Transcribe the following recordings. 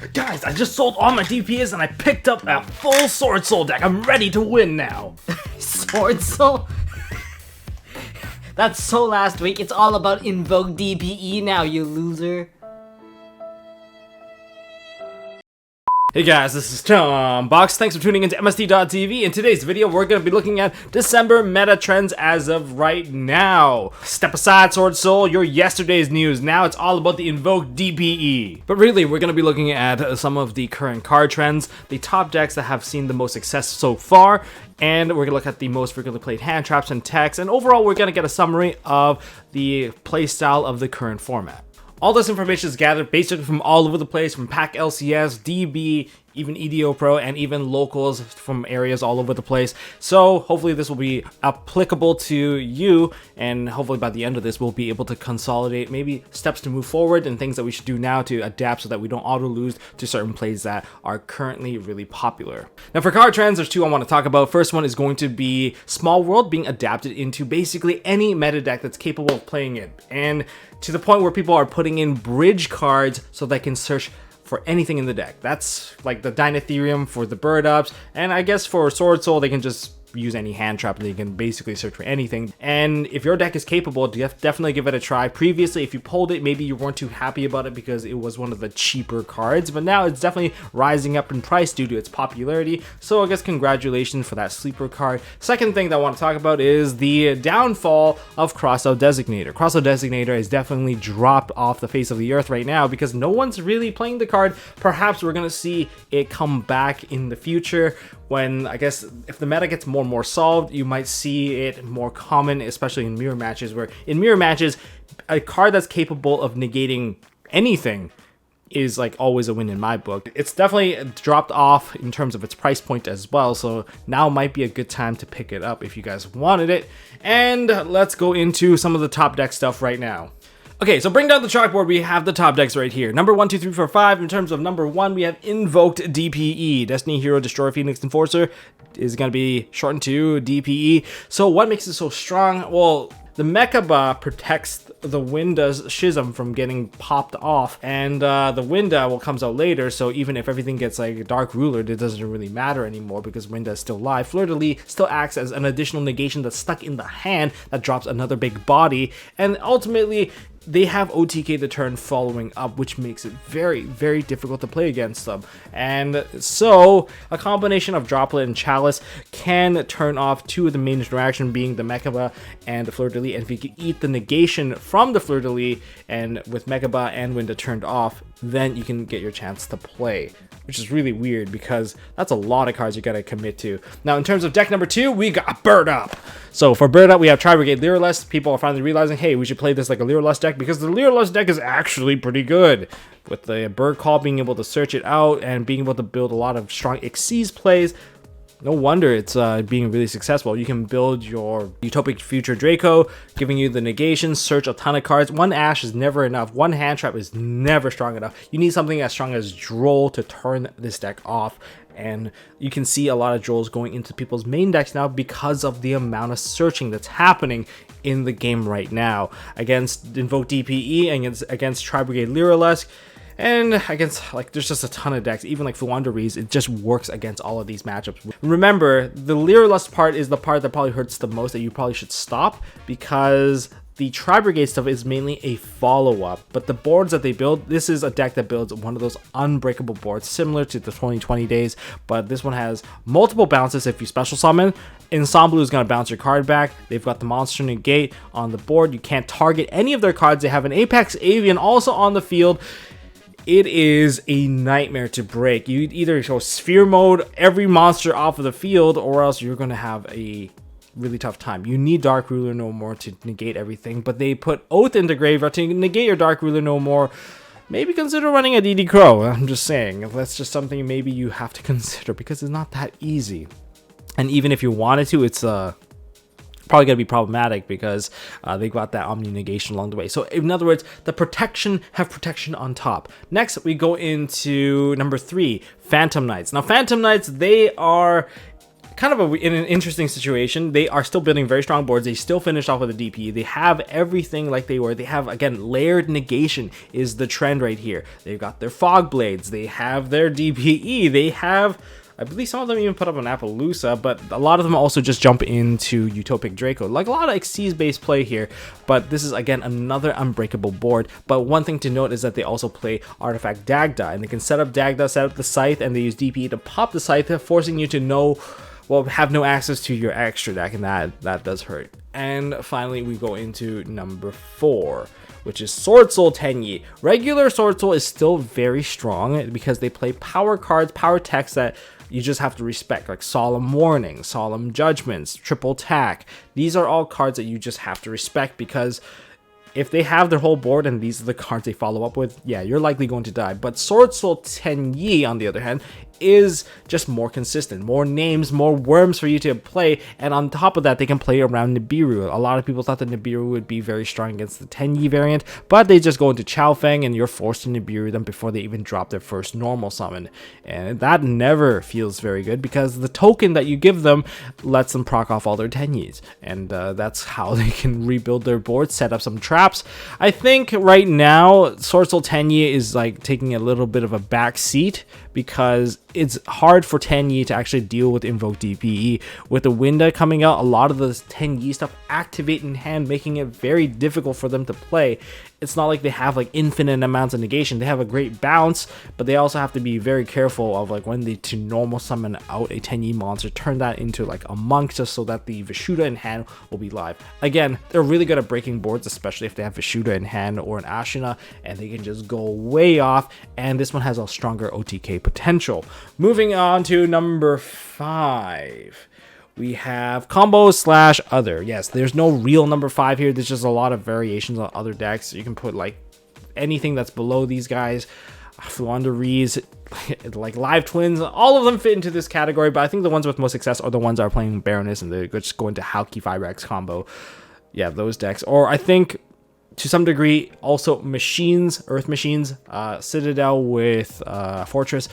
Guys, I just sold all my DPS and I picked up a full Sword Soul deck. I'm ready to win now. Sword Soul? That's so last week. It's all about Invoke DPE now, you loser. Hey guys, this is Tom Box. Thanks for tuning into MST.TV. In today's video, we're going to be looking at December meta trends as of right now. Step aside, Sword Soul, your yesterday's news. Now it's all about the Invoke DPE. But really, we're going to be looking at some of the current card trends, the top decks that have seen the most success so far, and we're going to look at the most frequently played hand traps and techs, and overall, we're going to get a summary of the playstyle of the current format. All this information is gathered basically from all over the place, from Pack LCS, DB, even EDO Pro, and even locals from areas all over the place. So hopefully this will be applicable to you, and hopefully by the end of this we'll be able to consolidate maybe steps to move forward and things that we should do now to adapt so that we don't auto lose to certain plays that are currently really popular. Now for card trends, there's two I want to talk about. First one is going to be Small World being adapted into basically any meta deck that's capable of playing it, and to the point where people are putting in bridge cards so they can search for anything in the deck. That's like the Dynetherium for the bird ups, and I guess for Sword Soul they can just use any hand trap and they can basically search for anything. And if your deck is capable, definitely give it a try. Previously, if you pulled it, maybe you weren't too happy about it because it was one of the cheaper cards, but now it's definitely rising up in price due to its popularity. So I guess congratulations for that sleeper card. Second thing that I want to talk about is the downfall of Crossout Designator. Crossout Designator is definitely dropped off the face of the earth right now because no one's really playing the card. Perhaps we're going to see it come back in the future when, I guess, if the meta gets more and more solved, you might see it more common, especially in mirror matches, where in mirror matches, a card that's capable of negating anything is like always a win in my book. It's definitely dropped off in terms of its price point as well, so now might be a good time to pick it up if you guys wanted it. And let's go into some of the top deck stuff right now. Okay, so bring down the chalkboard. We have the top decks right here. Number 1, 2, 3, 4, 5. In terms of number 1, we have Invoked DPE. Destiny Hero Destroyer Phoenix Enforcer is going to be shortened to DPE. So what makes it so strong? Well, the Mechaba protects the Winda's Schism from getting popped off, and the Winda comes out later, so even if everything gets like Dark Ruler, it doesn't really matter anymore because Winda is still live. Fleur-de-Lis still acts as an additional negation that's stuck in the hand that drops another big body, and ultimately they have OTK the turn following up, which makes it very, very difficult to play against them. And so a combination of Droplet and Chalice can turn off two of the main interaction, being the Mechaba and the Fleur-de-Lis. And if you can eat the negation from the Fleur-de-Lis, and with Mechaba and Winda turned off, then you can get your chance to play, which is really weird because that's a lot of cards you gotta commit to. Now in terms of deck number 2, we got Bird Up. So for Bird Up, we have Tri-Brigade Lyralust. People are finally realizing, hey, we should play this like a Lyralust deck because the Lyralust deck is actually pretty good. With the Bird Call being able to search it out and being able to build a lot of strong Xyz plays, no wonder it's being really successful. You can build your Utopic Future Draco, giving you the negation, search a ton of cards. One Ash is never enough. One hand trap is never strong enough. You need something as strong as Droll to turn this deck off. And you can see a lot of Drolls going into people's main decks now because of the amount of searching that's happening in the game right now. Against Invoke DPE and against Tri-Brigade Lyralust. And against, like, there's just a ton of decks, even like Fluandereeze, it just works against all of these matchups. Remember, the Lyralust part is the part that probably hurts the most, that you probably should stop, because the Tri-Brigade stuff is mainly a follow-up, but the boards that they build, this is a deck that builds one of those unbreakable boards, similar to the 2020 days, but this one has multiple bounces if you special summon. Ensemble is going to bounce your card back. They've got the Monster Negate on the board. You can't target any of their cards. They have an Apex Avian also on the field. It is a nightmare to break. You either show Sphere Mode every monster off of the field, or else you're going to have a really tough time. You need Dark Ruler No More to negate everything, but they put Oath into Graveyard to negate your Dark Ruler No More. Maybe consider running a DD Crow. I'm just saying, that's just something maybe you have to consider because it's not that easy. And even if you wanted to, it's probably going to be problematic because they got that Omni negation along the way. So in other words, the protection have protection on top. Next, we go into number 3, Phantom Knights. Now, Phantom Knights, they are kind of in an interesting situation. They are still building very strong boards. They still finished off with a DPE. They have everything like they were. They have, again, layered negation is the trend right here. They've got their fog blades. They have their DPE. They have, I believe some of them even put up an Appaloosa, but a lot of them also just jump into Utopic Draco. Like a lot of Xyz-based play here, but this is, again, another unbreakable board. But one thing to note is that they also play Artifact Dagda, and they can set up Dagda, set up the Scythe, and they use DPE to pop the Scythe, forcing you to have no access to your extra deck, and that does hurt. And finally, we go into number 4, which is Sword Soul Tenyi. Regular Sword Soul is still very strong because they play power cards, power techs that you just have to respect, like Solemn Warning, Solemn Judgments, Triple Tack. These are all cards that you just have to respect, because if they have their whole board and these are the cards they follow up with, yeah, you're likely going to die. But Sword Soul Tenyi, on the other hand, is just more consistent, more names, more worms for you to play, and on top of that, they can play around Nibiru. A lot of people thought that Nibiru would be very strong against the Tenyi variant, but they just go into Chao Feng and you're forced to Nibiru them before they even drop their first normal summon, and that never feels very good because the token that you give them lets them proc off all their Tenyis, and that's how they can rebuild their board, set up some traps. I think right now Sword Soul Tenyi is like taking a little bit of a back seat because it's hard for Tenyi to actually deal with Invoke DPE. With the Winda coming out, a lot of the Tenyi stuff activate in hand, making it very difficult for them to play. It's not like they have like infinite amounts of negation. They have a great bounce, but they also have to be very careful of like when they to normal summon out a Tenyi monster, turn that into like a monk just so that the Vishuda in hand will be live. Again, they're really good at breaking boards, especially if they have Vishuda in hand or an Ashina, and they can just go way off, and this one has a stronger OTK potential. Moving on to number 5. We have combo / other. Yes, there's no real number 5 here. There's just a lot of variations on other decks. You can put like anything that's below these guys. Fluanderees, like Live Twins, all of them fit into this category, but I think the ones with most success are the ones that are playing Baroness and they just go into Hauki 5X combo. Yeah, those decks. Or I think to some degree also machines, Earth Machines, Citadel with Fortress.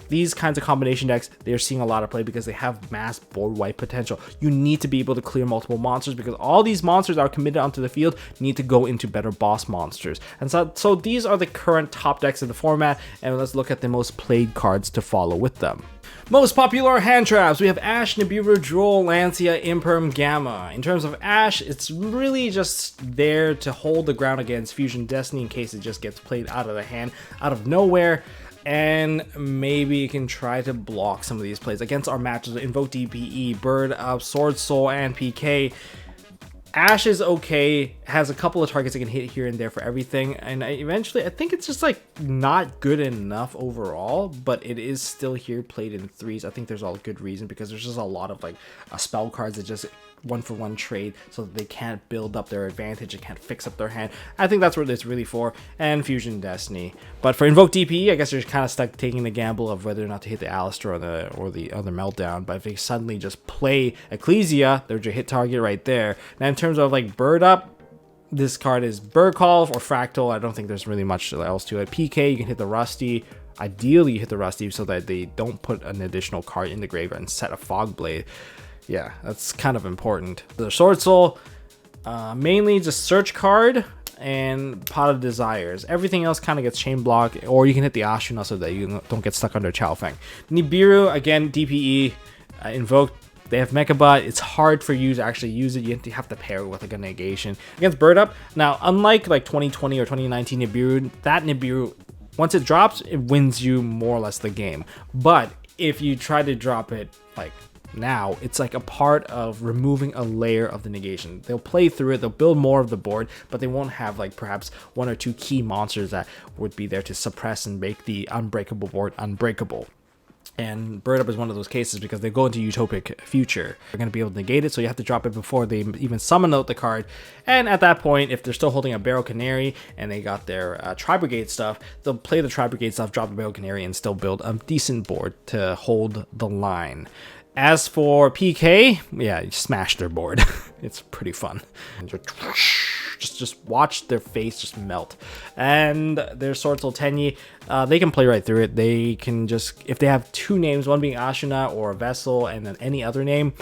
These kinds of combination decks, they're seeing a lot of play because they have mass board wipe potential. You need to be able to clear multiple monsters because all these monsters that are committed onto the field need to go into better boss monsters. And so these are the current top decks in the format, and let's look at the most played cards to follow with them. Most popular hand traps, we have Ash, Nibiru, Droll, Lancia, Imperm, Gamma. In terms of Ash, it's really just there to hold the ground against Fusion Destiny in case it just gets played out of the hand, out of nowhere. And maybe you can try to block some of these plays against our matches. Invoke DPE, Bird Up, Sword Soul, and PK. Ash is okay, has a couple of targets it can hit here and there for everything, and eventually I think it's just like not good enough overall, but it is still here played in 3s. I think there's all good reason because there's just a lot of like spell cards that just 1-for-1 trade so that they can't build up their advantage and can't fix up their hand. I think that's what it's really for, and Fusion Destiny. But for Invoke DPE, I guess you're kind of stuck taking the gamble of whether or not to hit the Alistair or the other Meltdown. But if they suddenly just play Ecclesia, there's your hit target right there. Now in terms of like Bird Up, this card is Bird Call or Fractal. I don't think there's really much else to it. PK, you can hit the Rusty. Ideally you hit the Rusty so that they don't put an additional card in the graveyard and set a Fog Blade. Yeah, that's kind of important. The Sword Soul, mainly just search card and Pot of Desires. Everything else kind of gets chain block, or you can hit the Ashina so that you don't get stuck under Chao Feng. Nibiru, again, DPE, Invoke. They have Mechabot. It's hard for you to actually use it. You have to pair it with like a negation. Against Bird Up, now unlike like 2020 or 2019 Nibiru, that Nibiru, once it drops, it wins you more or less the game. But if you try to drop it like now, it's like a part of removing a layer of the negation. They'll play through it, they'll build more of the board, but they won't have like perhaps 1 or 2 key monsters that would be there to suppress and make the unbreakable board unbreakable. And Bird Up is one of those cases because they go into Utopic Future. They're going to be able to negate it, so you have to drop it before they even summon out the card. And at that point, if they're still holding a Barrel Canary and they got their Tri-Brigade stuff, they'll play the Tri-Brigade stuff, drop the Barrel Canary, and still build a decent board to hold the line. As for PK, yeah, you smash their board. It's pretty fun. just watch their face just melt. And their Sword Soul Tenyi, they can play right through it. They can just, if they have two names, one being Ashina or a Vessel, and then any other name,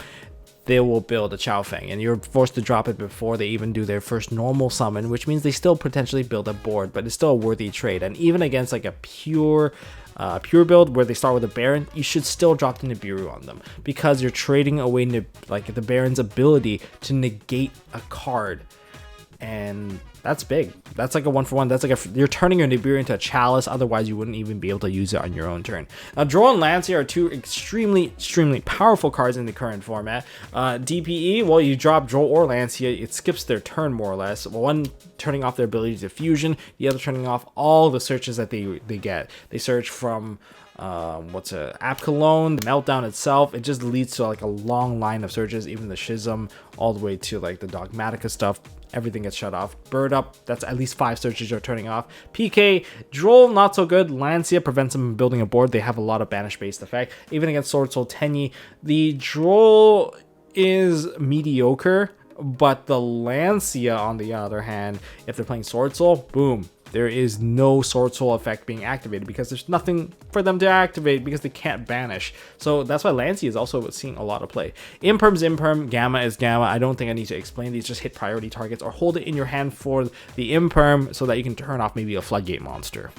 they will build a Chaofeng, and you're forced to drop it before they even do their first normal summon, which means they still potentially build a board, but it's still a worthy trade. And even against like a pure build where they start with a Baron, you should still drop the Nibiru on them, because you're trading away like the Baron's ability to negate a card, and that's big. That's like a 1-for-1. That's like you're turning your Nibiru into a Chalice, otherwise you wouldn't even be able to use it on your own turn. Now, Droll and Lancia are two extremely powerful cards in the current format. DPE, well, you drop Droll or Lancia, it skips their turn more or less. One turning off their ability to fusion, the other turning off all the searches that they get. They search from App Cologne, the Meltdown itself. It just leads to like a long line of searches, even the Schism, all the way to like the Dogmatica stuff. Everything gets shut off. Bird Up, that's at least 5 searches you're turning off. PK, Droll, not so good. Lancia prevents them from building a board. They have a lot of banish-based effect. Even against Sword Soul Tenyi, the Droll is mediocre, but the Lancia, on the other hand, if they're playing Sword Soul, boom. There is no Sword Soul effect being activated because there's nothing for them to activate because they can't banish. So that's why Lancia is also seeing a lot of play. Imperm's Imperm, Gamma is Gamma. I don't think I need to explain these. Just hit priority targets or hold it in your hand for the Imperm so that you can turn off maybe a Floodgate monster.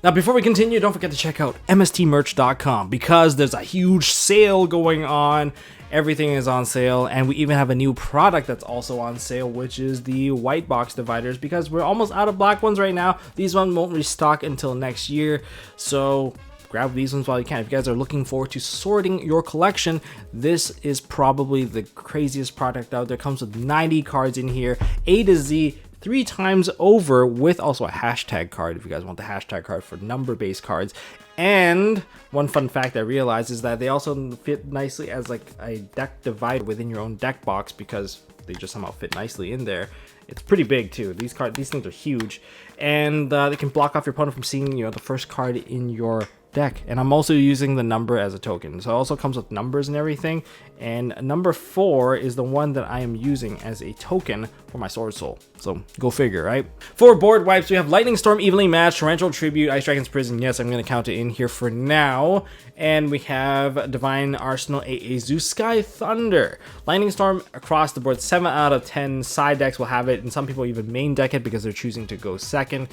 Now, before we continue, don't forget to check out MSTmerch.com because there's a huge sale going on. Everything is on sale, and we even have a new product that's also on sale, which is the white box dividers, because we're almost out of black ones right now. These ones won't restock until next year, so grab these ones while you can. If you guys are looking forward to sorting your collection, this is probably the craziest product out there. Comes with 90 cards in here, A to Z, 3 times over, with also a hashtag card if you guys want the hashtag card for number-based cards. And one fun fact I realized is that they also fit nicely as like a deck divider within your own deck box, because they just somehow fit nicely in there. It's pretty big too. These things are huge, and they can block off your opponent from seeing, you know, the first card in your deck. And I'm also using the number as a token, so it also comes with numbers and everything. And number 4 is the one that I am using as a token for my Sword Soul, so go figure, right? For board wipes, we have Lightning Storm, Evenly Matched, Torrential Tribute, Ice Dragon's Prison. Yes, I'm going to count it in here for now. And we have Divine Arsenal, AA Zeus Sky Thunder. Lightning Storm across the board, 7 out of 10 side decks will have it, and some people even main deck it because they're choosing to go second.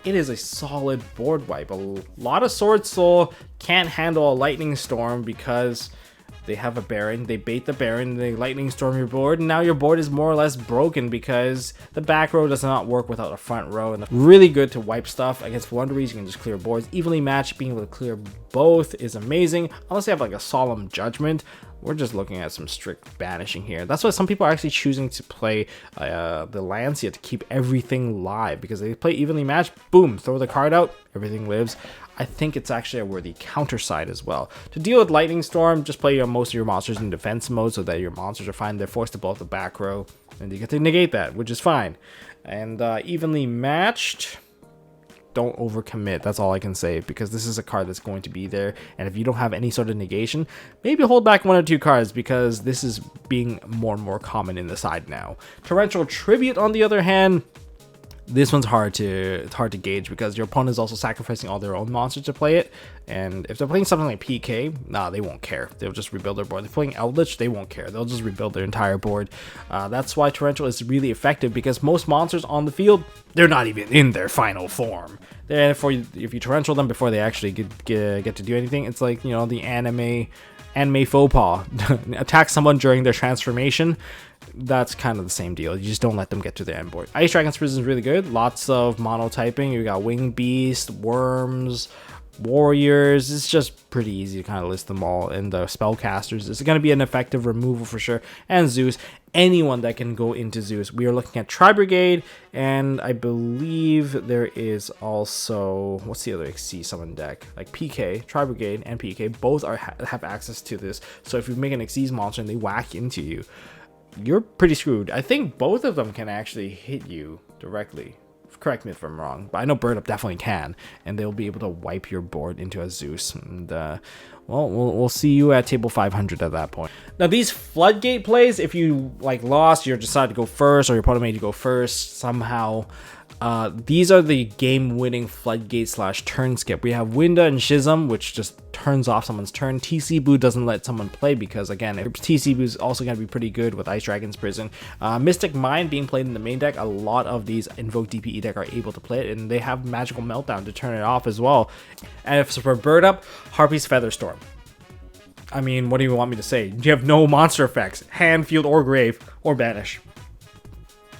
It is a solid board wipe. A lot of Sword Soul can't handle a Lightning Storm because they have a Baron, they bait the Baron, they Lightning Storm your board, and now your board is more or less broken because the back row does not work without a front row. And really good to wipe stuff against Wonderies. You can just clear boards. Evenly Matched, being able to clear both is amazing. Unless you have like a Solemn Judgment, we're just looking at some strict banishing here. That's why some people are actually choosing to play the Lancia to keep everything live, because they play Evenly Matched, boom, throw the card out, everything lives. I think it's actually a worthy counter side as well. To deal with Lightning Storm, just play most of your monsters in defense mode so that your monsters are fine. They're forced to blow up the back row, and you get to negate that, which is fine. And Evenly Matched, don't overcommit. That's all I can say, because this is a card that's going to be there, and if you don't have any sort of negation, maybe hold back 1 or 2 cards, because this is being more and more common in the side now. Torrential Tribute, on the other hand, this one's hard to gauge, because your opponent is also sacrificing all their own monsters to play it, and if they're playing something like PK, nah, they won't care. They'll just rebuild their board. If they're playing Eldritch, they won't care. They'll just rebuild their entire board. That's why Torrential is really effective, because most monsters on the field, they're not even in their final form. Therefore, if you Torrential them before they actually get to do anything, it's like, you know, the anime faux pas. Attack someone during their transformation. That's kind of the same deal. You just don't let them get to the end board. Ice Dragon's Prison is really good. Lots of monotyping. You got Winged Beast, Worms, Warriors. It's just pretty easy to kind of list them all. And the Spellcasters is going to be an effective removal for sure. And Zeus. Anyone that can go into Zeus. We are looking at Tri-Brigade, and I believe there is also, what's the other XC summon deck? Like PK, Tri-Brigade, and PK both have access to this. So if you make an Xyz monster and they whack into you, you're pretty screwed. I think both of them can actually hit you directly, Correct me if I'm wrong, but I know Bird Up definitely can, and they'll be able to wipe your board into a Zeus. And well, we'll see you at table 500 at that point. Now these floodgate plays, if you like lost, you decided to go first, or your opponent made you go first somehow. These are the game-winning floodgate / turn skip. We have Winda and Schism, which just turns off someone's turn. TC Boo doesn't let someone play because, again, TC Boo is also going to be pretty good with Ice Dragon's Prison. Mystic Mind being played in the main deck, a lot of these Invoke DPE deck are able to play it, and they have Magical Meltdown to turn it off as well. And if it's for Bird Up, Harpy's Featherstorm. I mean, what do you want me to say? You have no monster effects, hand, field, or grave, or banish.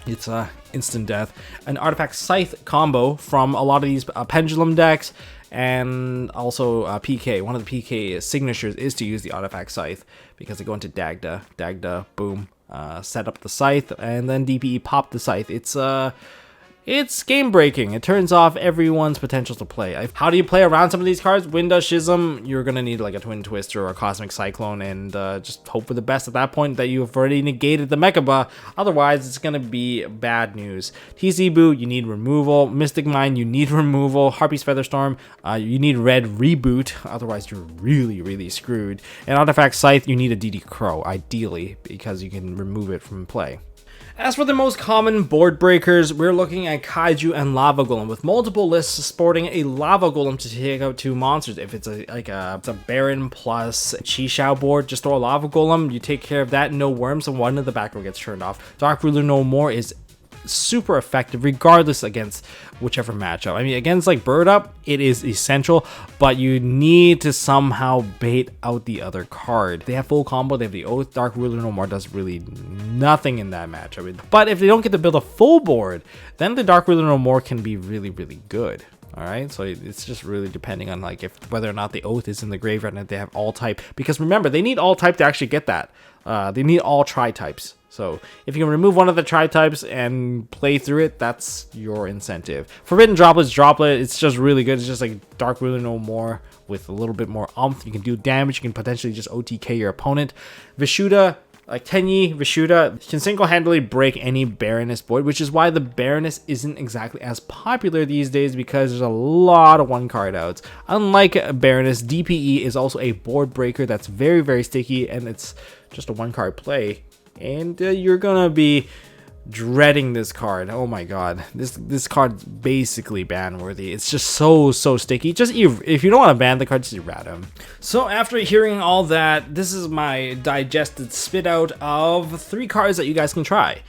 It's instant death. An Artifact Scythe combo from a lot of these Pendulum decks, and also PK. One of the PK signatures is to use the Artifact Scythe because they go into Dagda, boom, set up the Scythe, and then DPE pop the Scythe. It's game breaking. It turns off everyone's potential to play. How do you play around some of these cards? Winda, Schism, you're going to need like a Twin Twister or a Cosmic Cyclone, and just hope for the best at that point that you've already negated the Mechaba. Otherwise, it's going to be bad news. TC Boo, you need removal. Mystic Mind, you need removal. Harpy's Featherstorm, you need red reboot. Otherwise, you're really, really screwed. And Artifact Scythe, you need a DD Crow, ideally, because you can remove it from play. As for the most common board breakers, we're looking at Kaiju and Lava Golem, with multiple lists sporting a Lava Golem to take out 2 monsters. If it's a Baron plus Chi-Shao board, just throw a Lava Golem, you take care of that, no worms, and one of the back row gets turned off. Dark Ruler No More is super effective regardless against whichever matchup. I mean, against like Bird Up, it is essential, but you need to somehow bait out the other card. They have full combo, they have the Oath. Dark Ruler No More does really nothing in that matchup. But if they don't get to build a full board, then the Dark Ruler No More can be really, really good. Alright, so it's just really depending on like whether or not the Oath is in the graveyard and if they have all type. Because remember, they need all type to actually get that. They need all tri-types. So if you can remove one of the tri-types and play through it, that's your incentive. Forbidden Droplet, it's just really good. It's just like Dark Ruler No More with a little bit more oomph. You can do damage. You can potentially just OTK your opponent. Vishuda, like Tenyi, Vishuda, can single-handedly break any Baroness board, which is why the Baroness isn't exactly as popular these days because there's a lot of one-card outs. Unlike Baroness, DPE is also a board breaker that's very, very sticky, and it's just a one-card play. And you're gonna be dreading this card. Oh my god, this card's basically ban worthy. It's just so sticky. Just if you don't want to ban the card, just errata him. So after hearing all that, this is my digested spit out of 3 cards that you guys can try.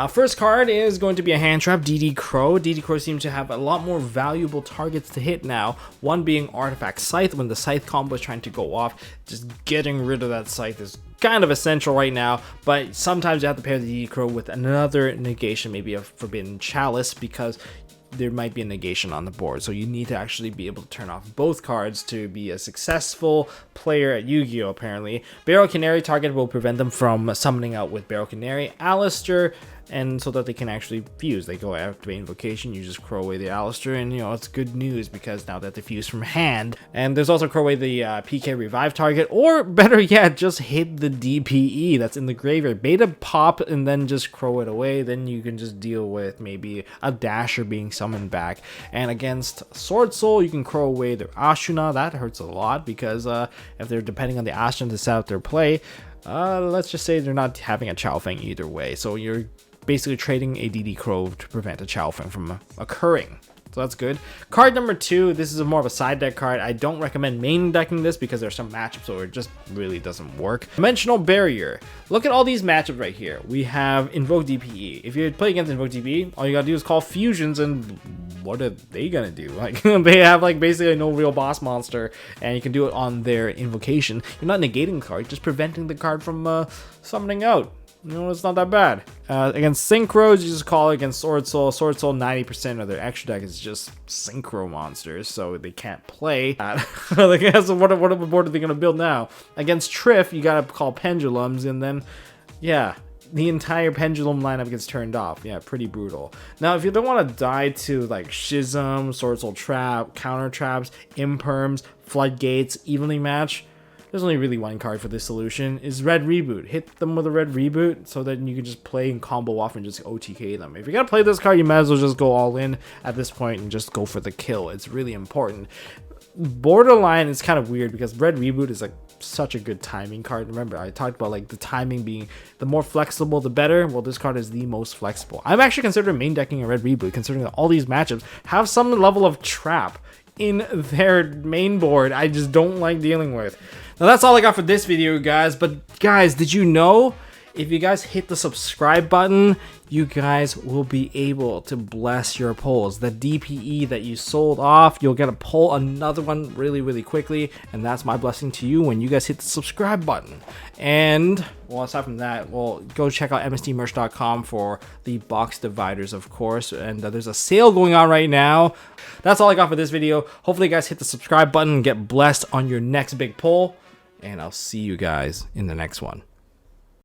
First card is going to be a hand trap, DD Crow. DD Crow seems to have a lot more valuable targets to hit now. One being Artifact Scythe. When the Scythe combo is trying to go off, just getting rid of that Scythe is kind of essential right now, but sometimes you have to pair the DD Crow with another negation, maybe a Forbidden Chalice, because there might be a negation on the board. So you need to actually be able to turn off both cards to be a successful player at Yu-Gi-Oh! Apparently. Barrel Canary target will prevent them from summoning out with Barrel Canary. Alistair, and so that they can actually fuse. They go after Invocation, you just Crow away the Alistair, and you know, it's good news because now that they fuse from hand. And there's also Crow away the PK Revive target, or better yet, just hit the DPE that's in the graveyard. Beta pop and then just Crow it away, then you can just deal with maybe a Dasher being summoned back. And against Sword Soul, you can Crow away their Ashuna. That hurts a lot because if they're depending on the Ashuna to set out their play, let's just say they're not having a Chow Feng either way. So you're basically trading a DD Crow to prevent a Chow Feng from occurring. So that's good. Card number 2, this is more of a side deck card. I don't recommend main decking this because there's some matchups where it just really doesn't work. Dimensional Barrier. Look at all these matchups right here. We have Invoke DPE. If you play against Invoke DPE, all you gotta do is call fusions, and what are they gonna do? Like, they have like basically no real boss monster, and you can do it on their invocation. You're not negating the card, just preventing the card from summoning out. You know, it's not that bad. Against Synchros, you just call it. Against Sword Soul. Sword Soul, 90% of their extra deck is just Synchro monsters, so they can't play that. Like, so what board are they going to build now? Against Triff, you got to call Pendulums, and then, yeah, the entire Pendulum lineup gets turned off. Yeah, pretty brutal. Now, if you don't want to die to, like, Schism, Sword Soul Trap, Counter Traps, Imperms, Floodgates, Evenly Match, there's only really one card for this solution, is Red Reboot. Hit them with a Red Reboot so that you can just play and combo off and just OTK them. If you're gonna play this card, you might as well just go all in at this point and just go for the kill. It's really important. Borderline is kind of weird because Red Reboot is like such a good timing card. Remember, I talked about like the timing being the more flexible the better. Well, this card is the most flexible. I'm actually considering main decking a Red Reboot, considering that all these matchups have some level of trap in their main board I just don't like dealing with. Now that's all I got for this video, guys. But guys, did you know if you guys hit the subscribe button, you guys will be able to bless your polls. The DPE that you sold off, you'll get to pull another one really quickly, and that's my blessing to you when you guys hit the subscribe button. And well, aside from that, well, go check out MSTmerch.com for the box dividers, of course, and there's a sale going on right now. That's all I got for this video. Hopefully you guys hit the subscribe button and get blessed on your next big pull, and I'll see you guys in the next one.